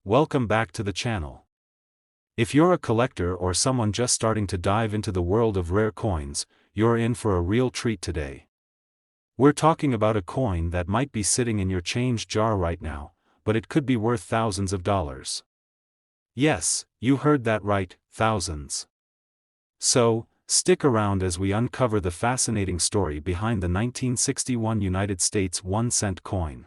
welcome back to the channel. If you're a collector or someone just starting to dive into the world of rare coins, you're in for a real treat today. We're talking about a coin that might be sitting in your change jar right now, but it could be worth thousands of dollars. Yes, you heard that right, thousands. So, stick around as we uncover the fascinating story behind the 1961 United States 1-cent coin.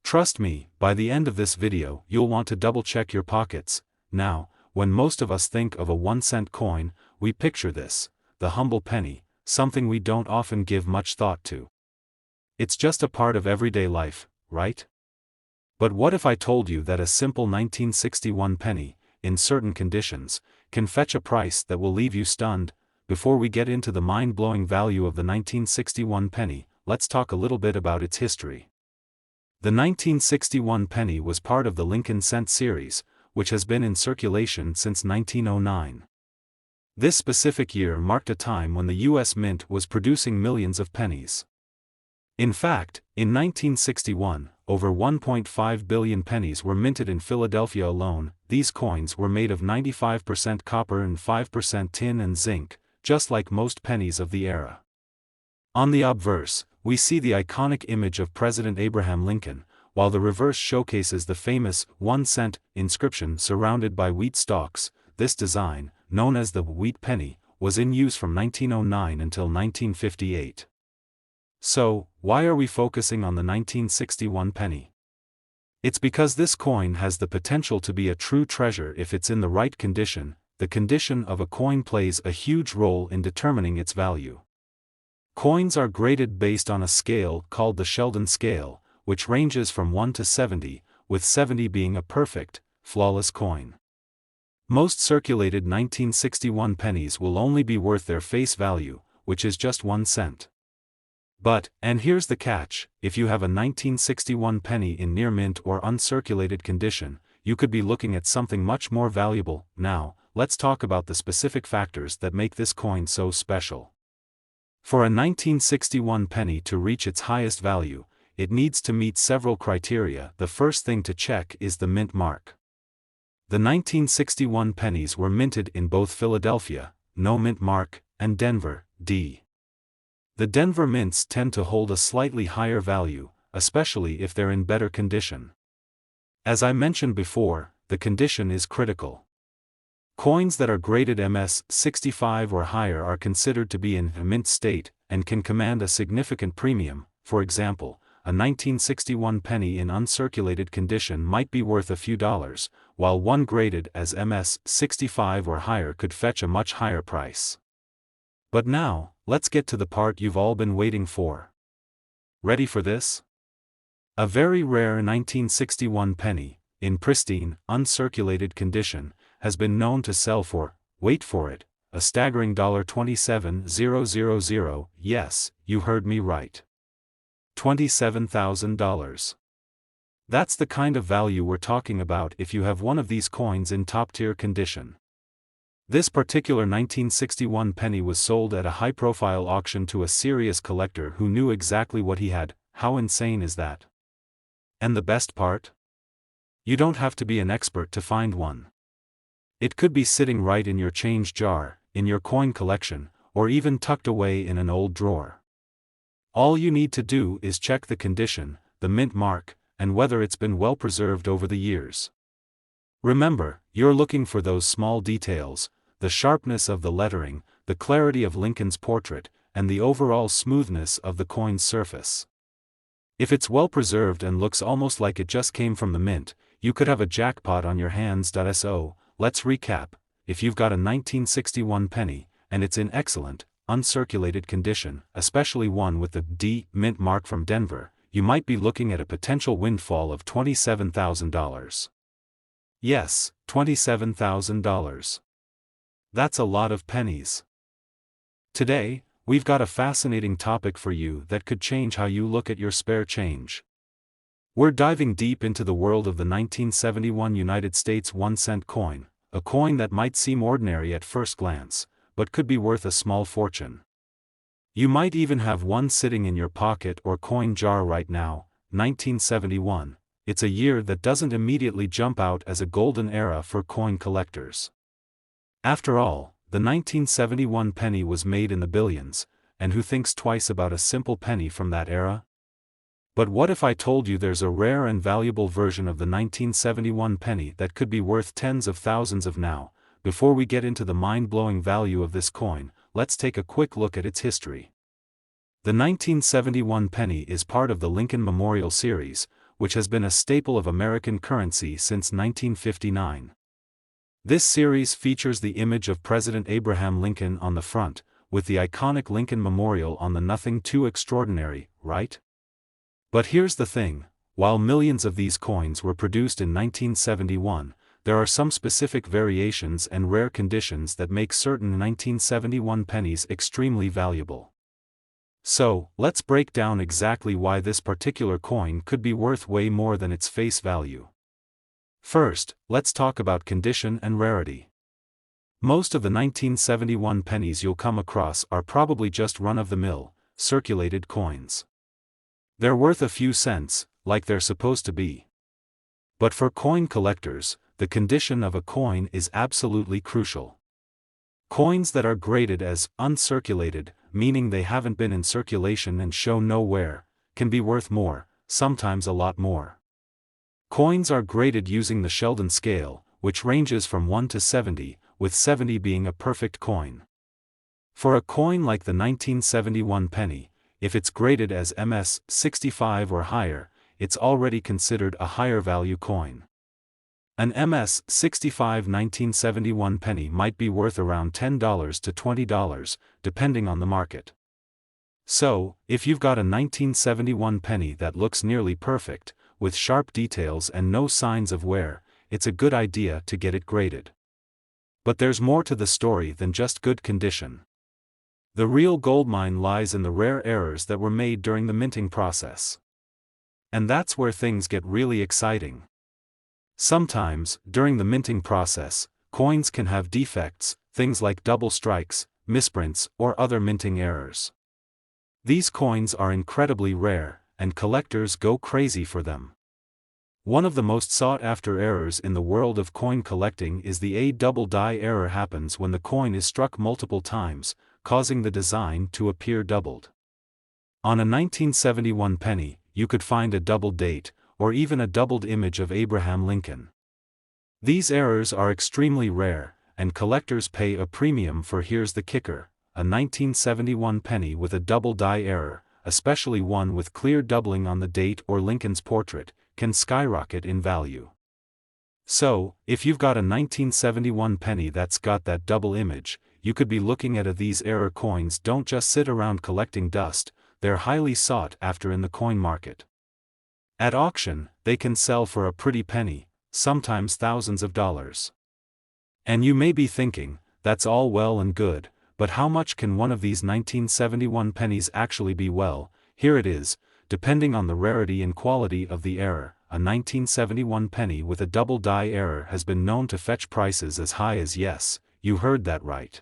Trust me, by the end of this video you'll want to double-check your pockets. Now, when most of us think of a 1-cent coin, we picture this, the humble penny, something we don't often give much thought to. It's just a part of everyday life, right? But what if I told you that a simple 1961 penny, in certain conditions, can fetch a price that will leave you stunned? Before we get into the mind-blowing value of the 1961 penny, let's talk a little bit about its history. The 1961 penny was part of the Lincoln cent series, which has been in circulation since 1909. This specific year marked a time when the U.S. Mint was producing millions of pennies. In fact, in 1961, over 1.5 billion pennies were minted in Philadelphia alone. These coins were made of 95% copper and 5% tin and zinc, just like most pennies of the era. On the obverse, we see the iconic image of President Abraham Lincoln, while the reverse showcases the famous 1-cent inscription surrounded by wheat stalks. This design, known as the wheat penny, was in use from 1909 until 1958. So, why are we focusing on the 1961 penny? It's because this coin has the potential to be a true treasure if it's in the right condition. The condition of a coin plays a huge role in determining its value. Coins are graded based on a scale called the Sheldon scale, which ranges from 1 to 70, with 70 being a perfect, flawless coin. Most circulated 1961 pennies will only be worth their face value, which is just 1 cent. But, and here's the catch, if you have a 1961 penny in near mint or uncirculated condition, you could be looking at something much more valuable. Now, let's talk about the specific factors that make this coin so special. For a 1961 penny to reach its highest value, it needs to meet several criteria. The first thing to check is the mint mark. The 1961 pennies were minted in both Philadelphia, no mint mark, and Denver, D. The Denver mints tend to hold a slightly higher value, especially if they're in better condition. As I mentioned before, the condition is critical. Coins that are graded MS-65 or higher are considered to be in a mint state, and can command a significant premium. For example, a 1961 penny in uncirculated condition might be worth a few dollars, while one graded as MS-65 or higher could fetch a much higher price. But now, let's get to the part you've all been waiting for. Ready for this? A very rare 1961 penny, in pristine, uncirculated condition, has been known to sell for, wait for it, a staggering $27,000. Yes, you heard me right. $27,000. That's the kind of value we're talking about if you have one of these coins in top-tier condition. This particular 1961 penny was sold at a high-profile auction to a serious collector who knew exactly what he had. How insane is that? And the best part? You don't have to be an expert to find one. It could be sitting right in your change jar, in your coin collection, or even tucked away in an old drawer. All you need to do is check the condition, the mint mark, and whether it's been well preserved over the years. Remember, you're looking for those small details, the sharpness of the lettering, the clarity of Lincoln's portrait, and the overall smoothness of the coin's surface. If it's well preserved and looks almost like it just came from the mint, you could have a jackpot on your hands. So, let's recap. If you've got a 1961 penny, and it's in excellent, uncirculated condition, especially one with the D mint mark from Denver, you might be looking at a potential windfall of $27,000. Yes, $27,000. That's a lot of pennies. Today, we've got a fascinating topic for you that could change how you look at your spare change. We're diving deep into the world of the 1971 United States 1-cent coin, a coin that might seem ordinary at first glance, but could be worth a small fortune. You might even have one sitting in your pocket or coin jar right now. 1971. it's a year that doesn't immediately jump out as a golden era for coin collectors. After all, the 1971 penny was made in the billions, and who thinks twice about a simple penny from that era? But what if I told you there's a rare and valuable version of the 1971 penny that could be worth tens of thousands of now? Before we get into the mind-blowing value of this coin, let's take a quick look at its history. The 1971 penny is part of the Lincoln Memorial Series, which has been a staple of American currency since 1959. This series features the image of President Abraham Lincoln on the front, with the iconic Lincoln Memorial on the. Nothing too extraordinary, right? But here's the thing, while millions of these coins were produced in 1971, there are some specific variations and rare conditions that make certain 1971 pennies extremely valuable. So, let's break down exactly why this particular coin could be worth way more than its face value. First, let's talk about condition and rarity. Most of the 1971 pennies you'll come across are probably just run-of-the-mill, circulated coins. They're worth a few cents, like they're supposed to be. But for coin collectors, the condition of a coin is absolutely crucial. Coins that are graded as uncirculated, meaning they haven't been in circulation and show no wear, can be worth more, sometimes a lot more. Coins are graded using the Sheldon scale, which ranges from 1 to 70, with 70 being a perfect coin. For a coin like the 1971 penny, if it's graded as MS 65 or higher, it's already considered a higher value coin. An MS 65 1971 penny might be worth around $10 to $20, depending on the market. So, if you've got a 1971 penny that looks nearly perfect, with sharp details and no signs of wear, it's a good idea to get it graded. But there's more to the story than just good condition. The real goldmine lies in the rare errors that were made during the minting process. And that's where things get really exciting. Sometimes, during the minting process, coins can have defects, things like double strikes, misprints, or other minting errors. These coins are incredibly rare, and collectors go crazy for them. One of the most sought-after errors in the world of coin collecting is the A double die error. Happens when the coin is struck multiple times, causing the design to appear doubled. On a 1971 penny, you could find a doubled date, or even a doubled image of Abraham Lincoln. These errors are extremely rare, and collectors pay a premium for. Here's the kicker: a 1971 penny with a double die error, especially one with clear doubling on the date or Lincoln's portrait, can skyrocket in value. So, if you've got a 1971 penny that's got that double image, you could be looking at these error coins. Don't just sit around collecting dust, they're highly sought after in the coin market. At auction, they can sell for a pretty penny, sometimes thousands of dollars. And you may be thinking, that's all well and good, but how much can one of these 1971 pennies actually be? Well, here it is, depending on the rarity and quality of the error. A 1971 penny with a double die error has been known to fetch prices as high as, yes, you heard that right,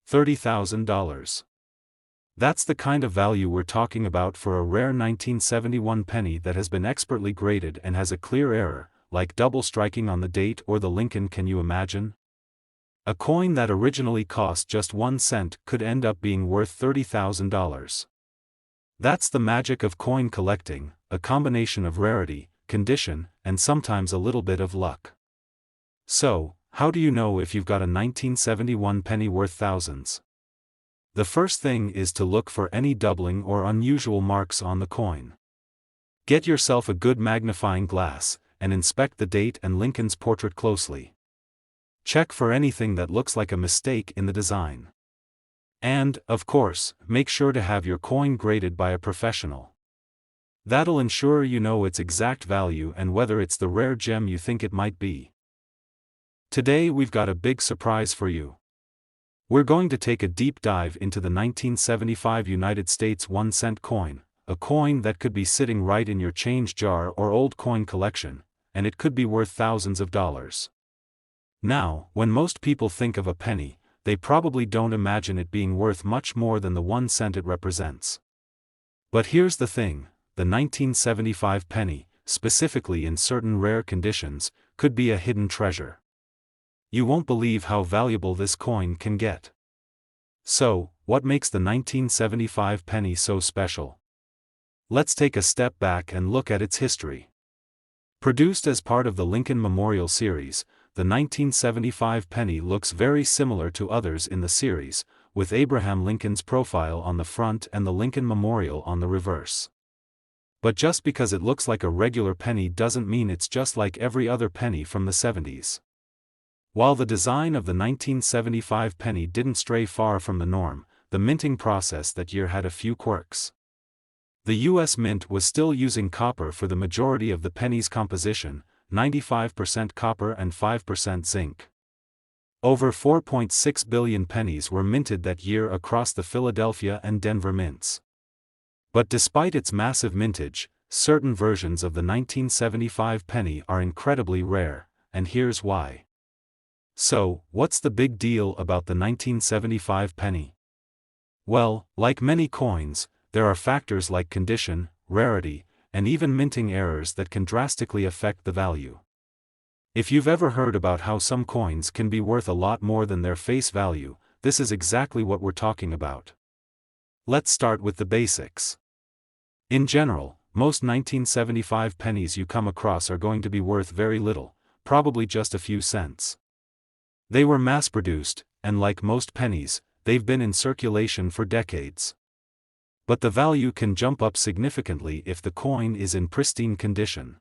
$30,000. That's the kind of value we're talking about for a rare 1971 penny that has been expertly graded and has a clear error, like double striking on the date or the Lincoln. Can you imagine? A coin that originally cost just 1 cent could end up being worth $30,000. That's the magic of coin collecting, a combination of rarity, condition, and sometimes a little bit of luck. So, how do you know if you've got a 1971 penny worth thousands? The first thing is to look for any doubling or unusual marks on the coin. Get yourself a good magnifying glass, and inspect the date and Lincoln's portrait closely. Check for anything that looks like a mistake in the design. And, of course, make sure to have your coin graded by a professional. That'll ensure you know its exact value and whether it's the rare gem you think it might be. Today we've got a big surprise for you. We're going to take a deep dive into the 1975 United States 1-cent coin, a coin that could be sitting right in your change jar or old coin collection, and it could be worth thousands of dollars. Now, when most people think of a penny, they probably don't imagine it being worth much more than the 1 cent it represents. But here's the thing, the 1975 penny, specifically in certain rare conditions, could be a hidden treasure. You won't believe how valuable this coin can get. So, what makes the 1975 penny so special? Let's take a step back and look at its history. Produced as part of the Lincoln Memorial series, the 1975 penny looks very similar to others in the series, with Abraham Lincoln's profile on the front and the Lincoln Memorial on the reverse. But just because it looks like a regular penny doesn't mean it's just like every other penny from the 70s. While the design of the 1975 penny didn't stray far from the norm, the minting process that year had a few quirks. The U.S. Mint was still using copper for the majority of the penny's composition, 95% copper and 5% zinc. Over 4.6 billion pennies were minted that year across the Philadelphia and Denver mints. But despite its massive mintage, certain versions of the 1975 penny are incredibly rare, and here's why. So, what's the big deal about the 1975 penny? Well, like many coins, there are factors like condition, rarity, and even minting errors that can drastically affect the value. If you've ever heard about how some coins can be worth a lot more than their face value, this is exactly what we're talking about. Let's start with the basics. In general, most 1975 pennies you come across are going to be worth very little, probably just a few cents. They were mass-produced, and like most pennies, they've been in circulation for decades. But the value can jump up significantly if the coin is in pristine condition.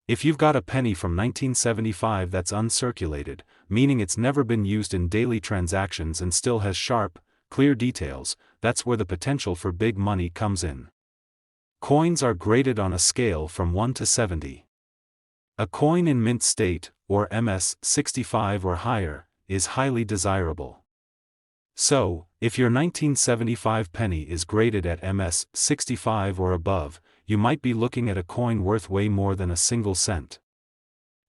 If you've got a penny from 1975 that's uncirculated, meaning it's never been used in daily transactions and still has sharp, clear details, that's where the potential for big money comes in. Coins are graded on a scale from 1 to 70. A coin in mint state, or MS 65 or higher, is highly desirable. So, if your 1975 penny is graded at MS 65 or above, you might be looking at a coin worth way more than a single cent.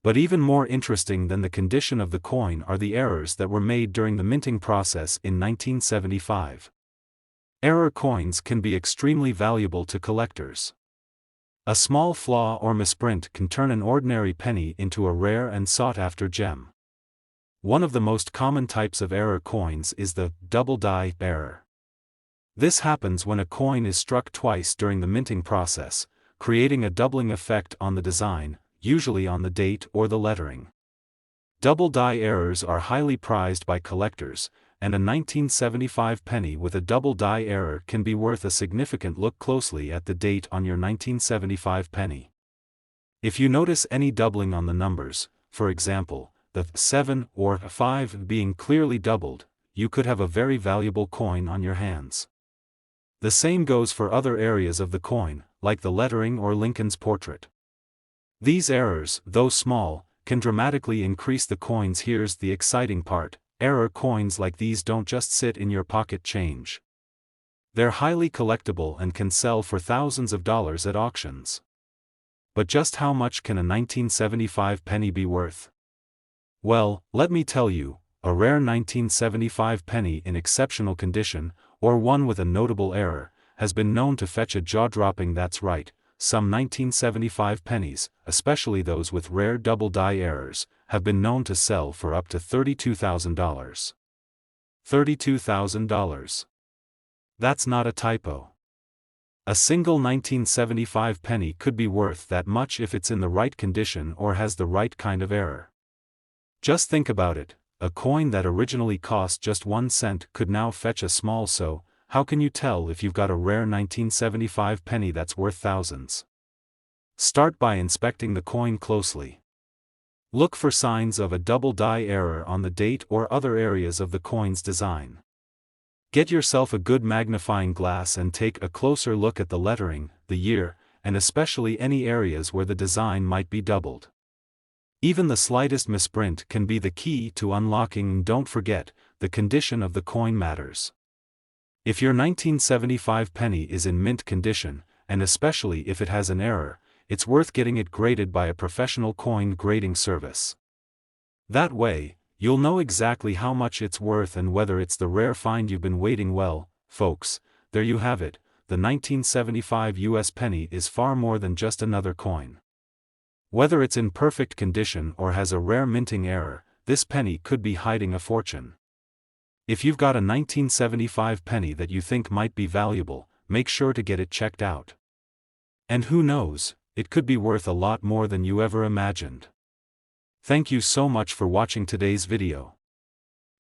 But even more interesting than the condition of the coin are the errors that were made during the minting process in 1975. Error coins can be extremely valuable to collectors. A small flaw or misprint can turn an ordinary penny into a rare and sought-after gem. One of the most common types of error coins is the double die error. This happens when a coin is struck twice during the minting process, creating a doubling effect on the design, usually on the date or the lettering. Double die errors are highly prized by collectors, and a 1975 penny with a double die error can be worth a significant look closely at the date on your 1975 penny. If you notice any doubling on the numbers, for example, the 7 or 5 being clearly doubled, you could have a very valuable coin on your hands. The same goes for other areas of the coin, like the lettering or Lincoln's portrait. These errors, though small, can dramatically increase the coins. Here's the exciting part: error coins like these don't just sit in your pocket change. They're highly collectible and can sell for thousands of dollars at auctions. But just how much can a 1975 penny be worth? Well, let me tell you, a rare 1975 penny in exceptional condition, or one with a notable error, has been known to fetch a jaw-dropping, that's right, some 1975 pennies, especially those with rare double die errors, have been known to sell for up to $32,000. $32,000. That's not a typo. A single 1975 penny could be worth that much if it's in the right condition or has the right kind of error. Just think about it, a coin that originally cost just 1 cent could now fetch a small. So, how can you tell if you've got a rare 1975 penny that's worth thousands? Start by inspecting the coin closely. Look for signs of a double die error on the date or other areas of the coin's design. Get yourself a good magnifying glass and take a closer look at the lettering, the year, and especially any areas where the design might be doubled. Even the slightest misprint can be the key to unlocking. And don't forget, the condition of the coin matters. If your 1975 penny is in mint condition, and especially if it has an error, it's worth getting it graded by a professional coin grading service. That way, you'll know exactly how much it's worth and whether it's the rare find you've been waiting. Well, folks, there you have it. The 1975 US penny is far more than just another coin. Whether it's in perfect condition or has a rare minting error, this penny could be hiding a fortune. If you've got a 1975 penny that you think might be valuable, make sure to get it checked out. And who knows, it could be worth a lot more than you ever imagined. Thank you so much for watching today's video.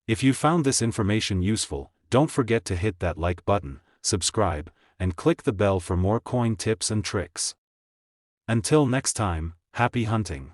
If you found this information useful, don't forget to hit that like button, subscribe, and click the bell for more coin tips and tricks. Until next time, happy hunting.